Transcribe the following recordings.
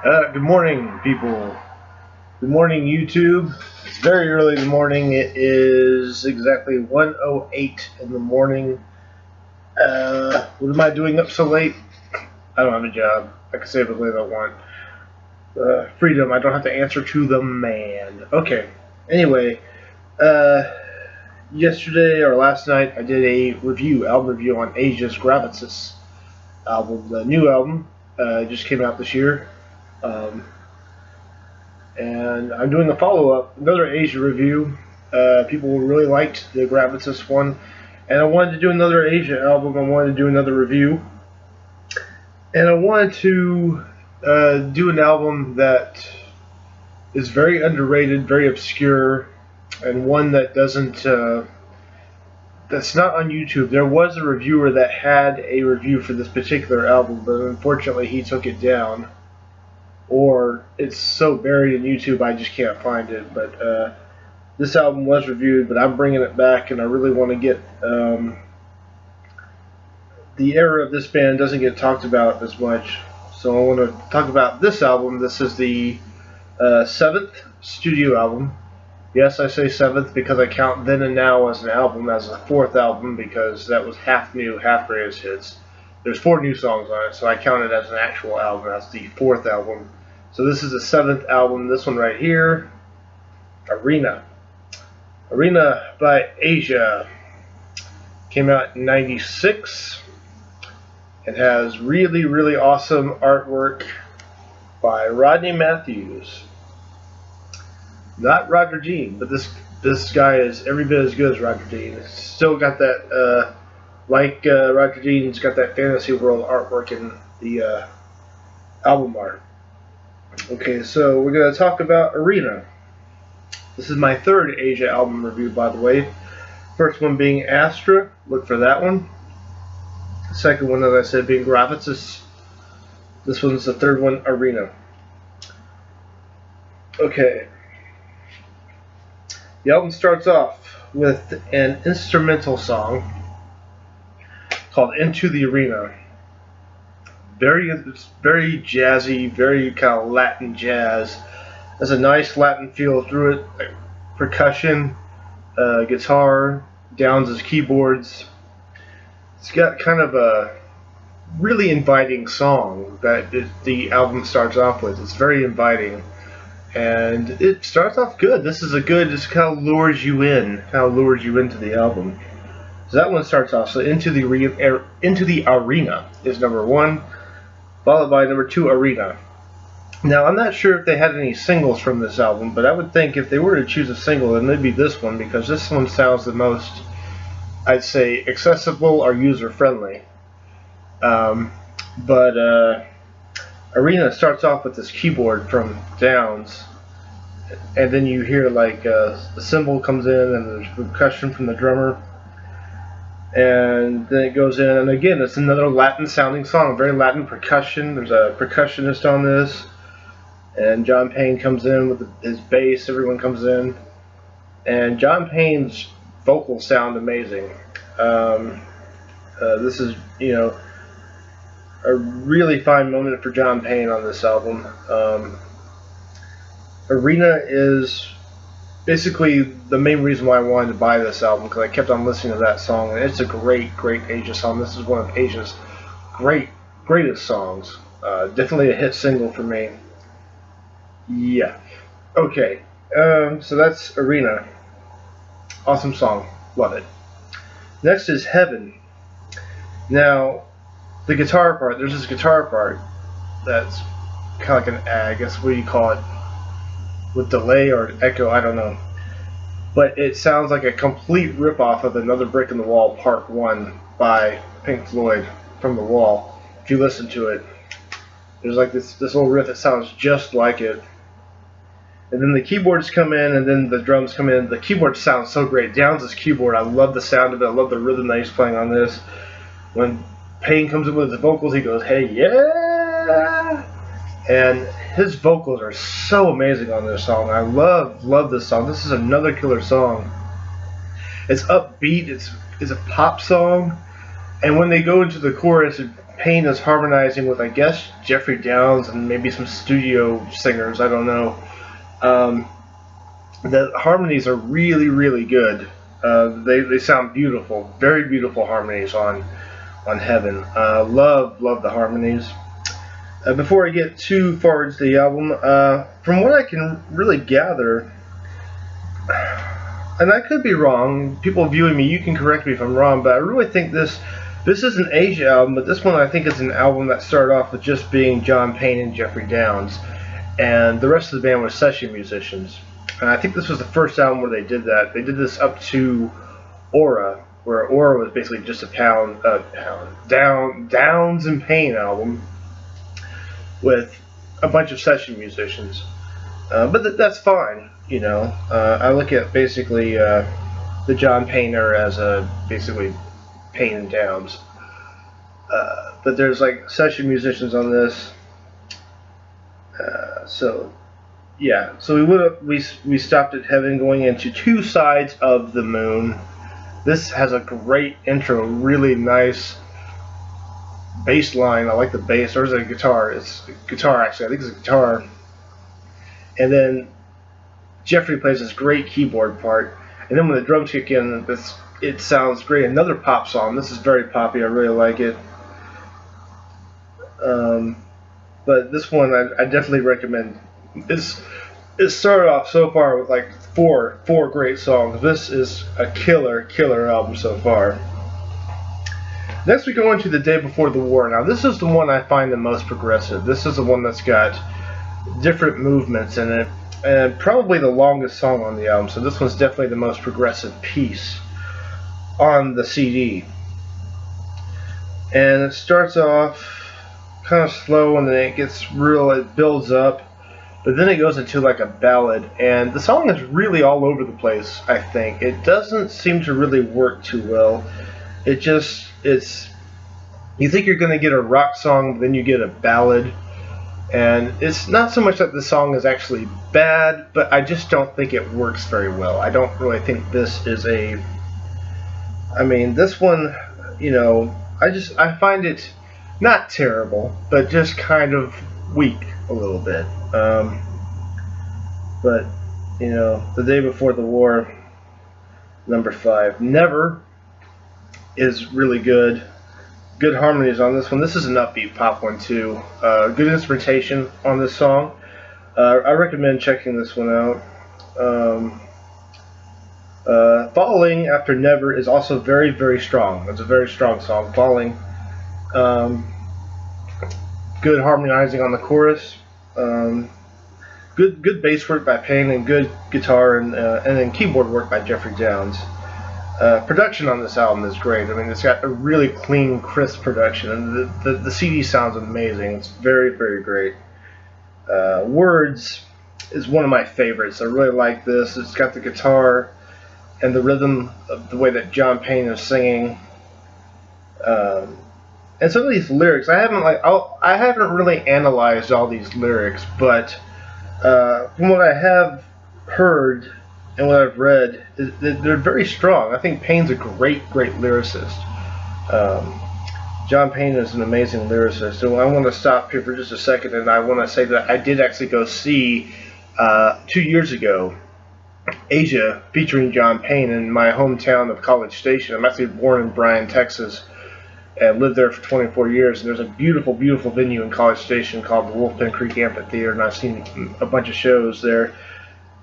Good morning, people. Good morning, YouTube. It's very early in the morning. It is exactly 1:08 in the morning. What am I doing up so late? I don't have a job. I can say it the way I want. Freedom. I don't have to answer to the man. Okay. Anyway, yesterday or last night, I did a album review on Asia's Gravitas album, the new album. Just came out this year. And I'm doing a follow-up, another Asia review. People really liked the Gravitas one, and I wanted to do another Asia album. I wanted to do another review, and I wanted to do an album that is very underrated, very obscure, and one that doesn't that's not on YouTube. There was a reviewer that had a review for this particular album, but unfortunately he took it down. Or it's so buried in YouTube I just can't find it. But this album was reviewed, but I'm bringing it back, and I really want to get the era of this band doesn't get talked about as much, so I want to talk about this album. This is the 7th studio album. Yes, I say 7th because I count Then and Now as an album, as a 4th album, because that was half new, half greatest hits. There's 4 new songs on it, so I count it as an actual album. That's the 4th album. So this is the 7th album. This one right here, Arena. Arena by Asia. Came out in '96. It has really, really awesome artwork by Rodney Matthews. Not Roger Dean, but this guy is every bit as good as Roger Dean. It's still got that, Roger Dean's got that fantasy world artwork in the album art. Okay, so we're going to talk about Arena. This is my 3rd Asia album review, by the way. First one being Astra. Look for that one. The second one, as I said, being Gravitas. This one's the 3rd one, Arena. Okay. The album starts off with an instrumental song called Into the Arena. It's very jazzy, very kind of Latin jazz. There's a nice Latin feel through it, like percussion, guitar, Downs' keyboards. It's got kind of a really inviting song that the album starts off with. It's very inviting, and it starts off good. This kind of lures you in, into the album. So that one starts off. So Into the Arena is number 1. Followed by number 2, Arena. Now, I'm not sure if they had any singles from this album, but I would think if they were to choose a single, then it'd be this one, because this one sounds the most, I'd say, accessible or user-friendly. Arena starts off with this keyboard from Downs, and then you hear like the cymbal comes in and there's percussion from the drummer. And then it goes in, and again, it's another Latin-sounding song, very Latin percussion. There's a percussionist on this, and John Payne comes in with his bass. Everyone comes in, and John Payne's vocals sound amazing. This is, a really fine moment for John Payne on this album. Arena is basically the main reason why I wanted to buy this album, because I kept on listening to that song, and it's a great, great Asia song. This is one of Asia's greatest songs. Definitely a hit single for me. Yeah. Okay. So that's Arena. Awesome song. Love it. Next is Heaven. Now, the guitar part, there's this guitar part that's kind of like an, I guess, what do you call it? With delay or echo, I don't know. But it sounds like a complete rip-off of Another Brick in the Wall Part 1 by Pink Floyd, From the Wall. If you listen to it, there's like this little riff that sounds just like it. And then the keyboards come in, and then the drums come in. The keyboard sounds so great. Downs' keyboard, I love the sound of it. I love the rhythm that he's playing on this. When Payne comes in with his vocals, he goes, "Hey, yeah!" And his vocals are so amazing on this song. I love this song. This is another killer song. It's upbeat. It's a pop song. And when they go into the chorus, Payne is harmonizing with, I guess, Jeffrey Downs and maybe some studio singers. I don't know. The harmonies are really, really good. They sound beautiful, very beautiful harmonies on Heaven. Love the harmonies. Before I get too far into the album, from what I can really gather, and I could be wrong, people viewing me, you can correct me if I'm wrong, but I really think this is an Asia album, but this one I think is an album that started off with just being John Payne and Jeffrey Downs, and the rest of the band was session musicians. And I think this was the first album where they did that. They did this up to Aura, where Aura was basically just a Downs and Payne album with a bunch of session musicians. But that's fine, you know. I look at basically the John Payne era as basically Payne and Downs. But there's like session musicians on this. So yeah, so we stopped at Heaven, going into Two Sides of the Moon. This has a great intro, really nice bass line. I like the bass. Or is it a guitar? It's a guitar, actually. I think it's a guitar. And then Jeffrey plays this great keyboard part. And then when the drums kick in, it sounds great. Another pop song. This is very poppy. I really like it. But this one I definitely recommend. It started off so far with like four great songs. This is a killer album so far. Next we go into The Day Before the War. Now this is the one I find the most progressive. This is the one that's got different movements in it, and probably the longest song on the album. So this one's definitely the most progressive piece on the CD. And it starts off kind of slow, and then it gets real, it builds up, but then it goes into like a ballad, and the song is really all over the place. I think it doesn't seem to really work too well. It's you think you're going to get a rock song, but then you get a ballad, and it's not so much that the song is actually bad, but I just don't think it works very well. I don't really think this is this one, you know, I find it not terrible, but just kind of weak a little bit. But, you know, The Day Before the War, number 5. Never is really good. Good harmonies on this one. This is an upbeat pop one, too. Good instrumentation on this song. I recommend checking this one out. Falling after Never is also very, very strong. It's a very strong song. Falling. Good harmonizing on the chorus. Good bass work by Payne, and good guitar and then keyboard work by Jeffrey Downs. Production on this album is great. I mean, it's got a really clean, crisp production, and the CD sounds amazing. It's very, very great. Words is one of my favorites. I really like this. It's got the guitar and the rhythm of the way that John Payne is singing. And some of these lyrics, I haven't really analyzed all these lyrics, but from what I have heard and what I've read, they're very strong. I think Payne's a great lyricist. John Payne is an amazing lyricist. And I want to stop here for just a second, and I want to say that I did actually go see 2 years ago Asia featuring John Payne in my hometown of College Station. I'm actually born in Bryan, Texas, and lived there for 24 years. And there's a beautiful, beautiful venue in College Station called the Wolfpen Creek Amphitheater, and I've seen a bunch of shows there.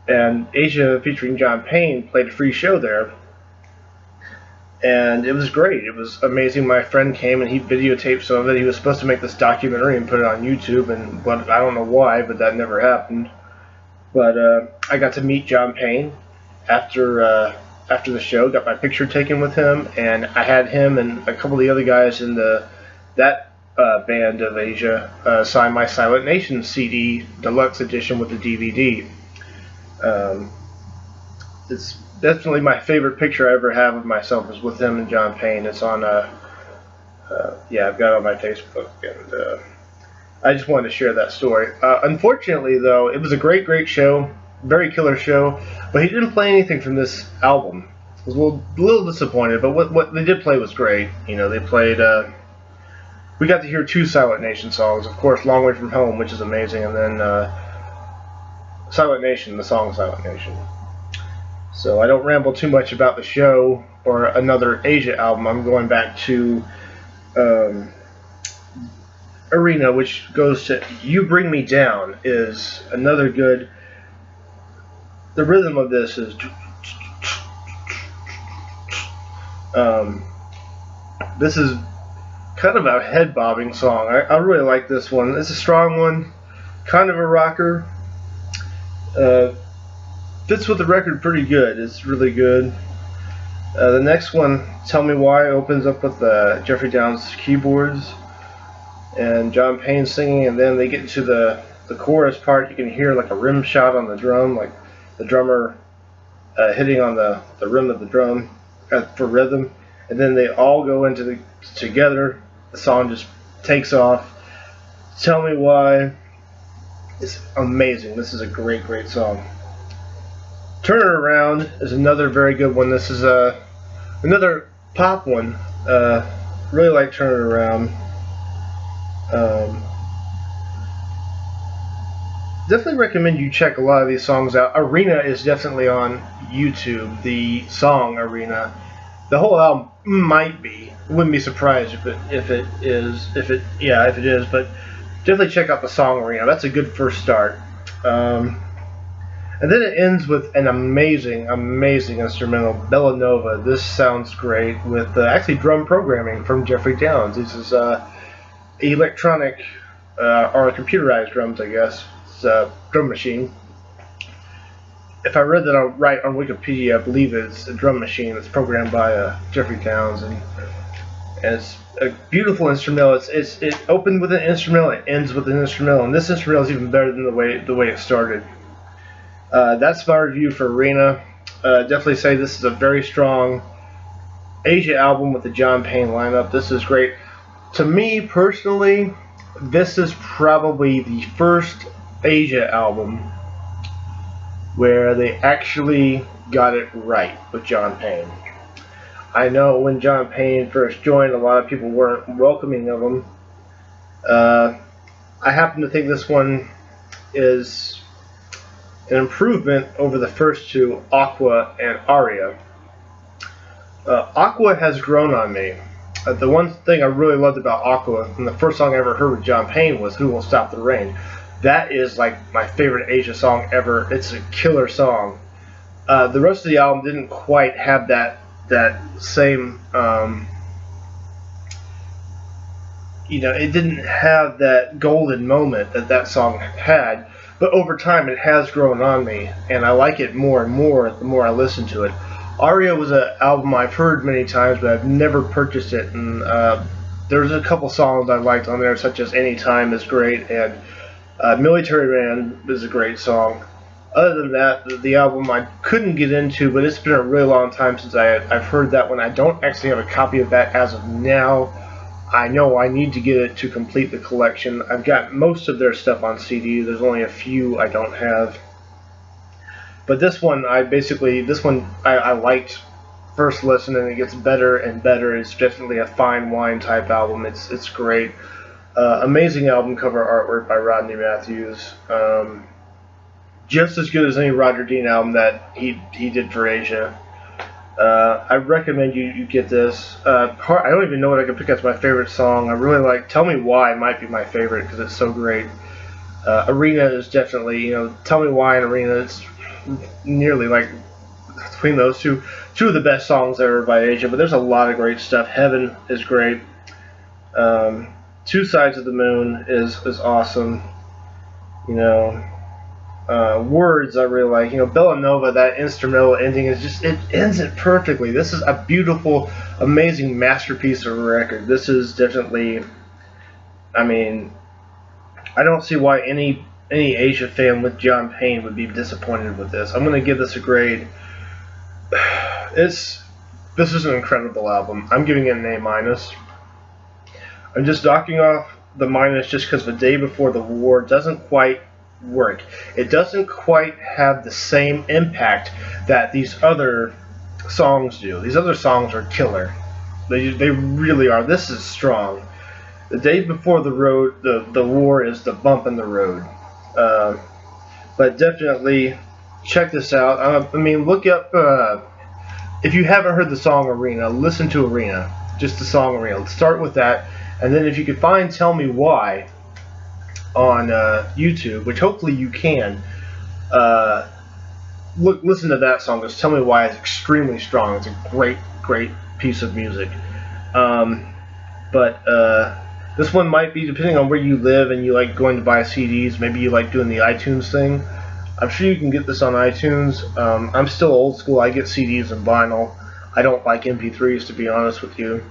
And Asia featuring John Payne played a free show there, and it was great. It was amazing. My friend came and he videotaped some of it. He was supposed to make this documentary and put it on YouTube, and I don't know why, but that never happened. But I got to meet John Payne after the show. Got my picture taken with him, and I had him and a couple of the other guys in that band of Asia sign my Silent Nation CD deluxe edition with the DVD. It's definitely my favorite picture I ever have of myself is with him and John Payne. It's on yeah, I've got it on my Facebook, and I just wanted to share that story. Unfortunately, though, it was a great show, very killer show, but he didn't play anything from this album. I was a little disappointed, but what they did play was great. You know, they played we got to hear 2 Silent Nation songs. Of course, Long Way From Home, which is amazing, and then Silent Nation, the song Silent Nation. So I don't ramble too much about the show or another Asia album. I'm going back to Arena, which goes to You Bring Me Down, is another good. The rhythm of this is this is kind of a head bobbing song. I really like this one. It's a strong one, kind of a rocker. Fits with the record pretty good. It's really good. The next one, Tell Me Why, opens up with Jeffrey Downes keyboards and John Payne singing, and then they get into the chorus part. You can hear like a rim shot on the drum, like the drummer hitting on the rim of the drum for rhythm, and then they all go into together. The song just takes off. Tell Me Why is amazing. This is a great, great song. Turn It Around is another very good one. This is another pop one. Really like Turn It Around. Definitely recommend you check a lot of these songs out. Arena is definitely on YouTube. The song Arena. The whole album might be. Wouldn't be surprised if it is. But definitely check out the song Arena. That's a good first start. And then it ends with an amazing, amazing instrumental, Bella Nova. This sounds great with actually drum programming from Jeffrey Downes. This is electronic or computerized drums, I guess. It's a drum machine. If I read that right on Wikipedia, I believe it's a drum machine that's programmed by Jeffrey Downes, and it's a beautiful instrumental. It opened with an instrumental, it ends with an instrumental, and this instrumental is even better than the way it started. That's my review for Arena. Definitely say this is a very strong Asia album with the John Payne lineup. This is great. To me personally, this is probably the first Asia album where they actually got it right with John Payne. I know when John Payne first joined, a lot of people weren't welcoming of him. I happen to think this one is an improvement over the first two, Aqua and Aria. Aqua has grown on me. The one thing I really loved about Aqua, and the first song I ever heard with John Payne, was Who Will Stop the Rain. That is like my favorite Asia song ever. It's a killer song. The rest of the album didn't quite have that same, it didn't have that golden moment that song had. But over time, it has grown on me, and I like it more and more the more I listen to it. Aria was an album I've heard many times, but I've never purchased it. And there's a couple songs I liked on there, such as Anytime is great, and Military Man is a great song. Other than that, the album I couldn't get into, but it's been a really long time since I've heard that one. I don't actually have a copy of that as of now. I know I need to get it to complete the collection. I've got most of their stuff on CD. There's only a few I don't have. But this one, I liked first listen, and it gets better and better. It's definitely a fine wine type album. It's great. Amazing album cover artwork by Rodney Matthews. Just as good as any Roger Dean album that he did for Asia. I recommend you get this. I don't even know what I could pick as my favorite song. I really like Tell Me Why might be my favorite because it's so great. Arena is definitely, Tell Me Why and Arena, it's nearly like between those two of the best songs ever by Asia, but there's a lot of great stuff. Heaven is great. Two Sides of the Moon is awesome. Words I really like. Bella Nova, that instrumental ending is just, it ends it perfectly. This is a beautiful, amazing masterpiece of a record. This is definitely, I don't see why any Asia fan with John Payne would be disappointed with this. I'm going to give this a grade. This is an incredible album. I'm giving it an A-. I'm just knocking off the minus just because the Day Before the War doesn't quite work. It doesn't quite have the same impact that these other songs do. These other songs are killer. They really are. This is strong. The day before the war is the bump in the road. But definitely check this out. I mean, look up, if you haven't heard the song Arena, listen to Arena. Just the song Arena. Start with that. And then if you can find Tell Me Why on YouTube, which hopefully you can, listen to that song, because Tell Me Why is extremely strong. It's a great piece of music. But this one might be, depending on where you live and you like going to buy CDs, maybe you like doing the iTunes thing. I'm sure you can get this on iTunes. I'm still old school. I get CDs and vinyl. I don't like MP3s, to be honest with you.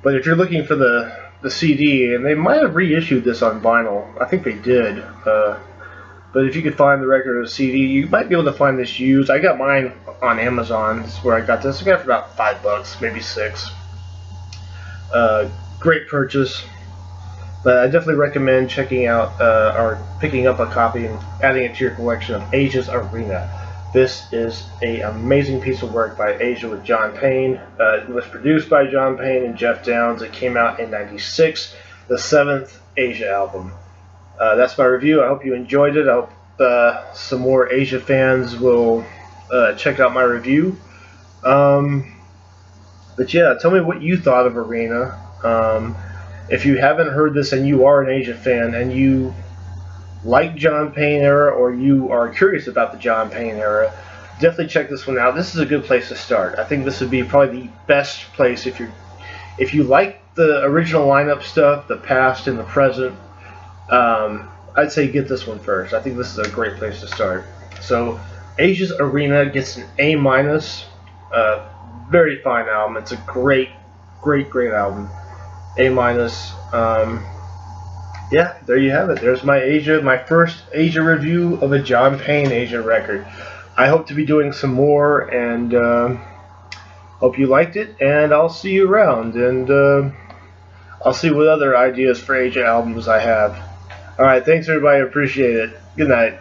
But if you're looking for the CD, and they might have reissued this on vinyl. I think they did. But if you could find the record or the CD, you might be able to find this used. I got mine on Amazon. That's where I got this. I got it for about $5, maybe $6. Great purchase. But I definitely recommend checking out or picking up a copy and adding it to your collection of Asia's Arena. This is an amazing piece of work by Asia with John Payne. It was produced by John Payne and Jeff Downs. It came out in '96, the 7th Asia album. That's my review. I hope you enjoyed it. I hope some more Asia fans will check out my review. But yeah, tell me what you thought of Arena. If you haven't heard this and you are an Asia fan and you like John Payne era, or you are curious about the John Payne era, definitely check this one out. This is a good place to start. I think this would be probably the best place if you like the original lineup stuff, the past and the present. I'd say get this one first. I think this is a great place to start. So Asia's Arena gets an A-. Very fine album. It's a great album. A-. Yeah, there you have it. There's my first Asia review of a John Payne Asia record. I hope to be doing some more, and hope you liked it, and I'll see you around, and I'll see what other ideas for Asia albums I have. Alright, thanks everybody, appreciate it. Good night.